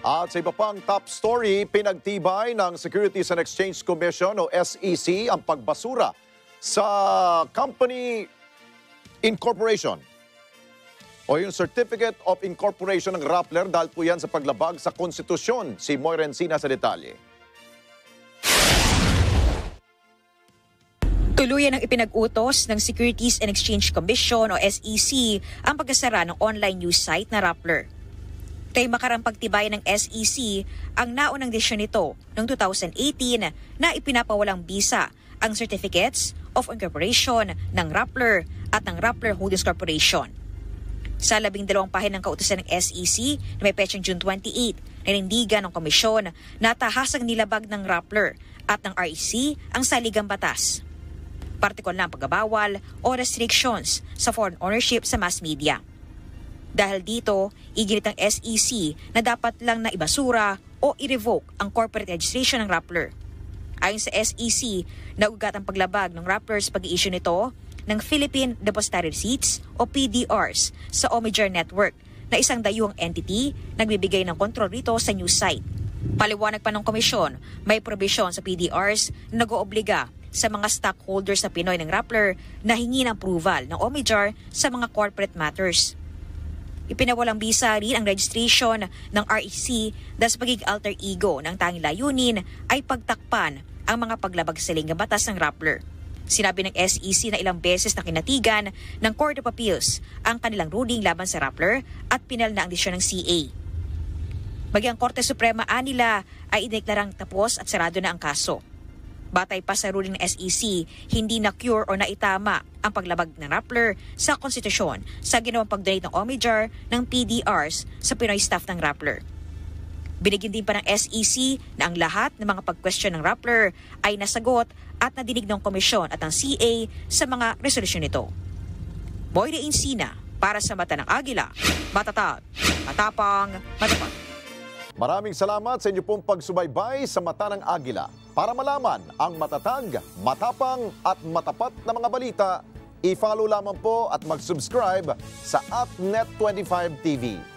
At sa iba pang top story, pinagtibay ng Securities and Exchange Commission o SEC ang pagbasura sa company incorporation o yung Certificate of Incorporation ng Rappler dahil po yan sa paglabag sa konstitusyon. Si Moira Encina sa detalye. Tuluyan ang ipinag-utos ng Securities and Exchange Commission o SEC ang pagkasara ng online news site na Rappler. Kay makarang pagtibay ng SEC ang naunang desisyon nito noong 2018 na ipinapawalang bisa ang Certificates of Incorporation ng Rappler at ng Rappler Holdings Corporation. Sa 12 pahinang kautusan ng SEC na may petsang June 28, nanindigan ng komisyon na tahasang nilabag ng Rappler at ng REC ang saligang batas. Partikular na ang pagbabawal o restrictions sa foreign ownership sa mass media. Dahil dito, iginit ng SEC na dapat lang na ibasura o i-revoke ang corporate registration ng Rappler. Ayon sa SEC, naugat ang paglabag ng Rappler sa pag-i-issue nito ng Philippine Depository Receipts o PDRs sa Omidyar Network na isang dayuhang entity nagbibigay ng kontrol rito sa news site. Paliwanag pa ng komisyon, may provision sa PDRs na nag-oobliga sa mga stockholders na Pinoy ng Rappler na hingi ng approval ng Omidyar sa mga corporate matters. Ipinawalang bisa rin ang registration ng REC dahil sa pagiging alter ego ng tanging layunin ay pagtakpan ang mga paglabag sa linggang batas ng Rappler. Sinabi ng SEC na ilang beses na kinatigan ng Court of Appeals ang kanilang ruling laban sa Rappler at pinal na ang desisyon ng CA. Maging ang Korte Suprema nila ay ideklarang tapos at sarado na ang kaso. Batay pa sa ruling ng SEC, hindi na-cure o naitama ang paglabag ng Rappler sa konstitusyon sa ginawang pag-donate ng Omidyar ng PDRs sa Pinoy staff ng Rappler. Binigyan din pa ng SEC na ang lahat ng mga pag-question ng Rappler ay nasagot at nadinig ng komisyon at ng CA sa mga resolusyon nito. Moira Encina para sa Mata ng Agila, matatag, matapang, matapat. Maraming salamat sa inyo pong pagsubaybay sa Mata ng Agila. Para malaman ang matatag, matapang at matapat na mga balita, i-follow lamang po at mag-subscribe sa AtNet25 TV.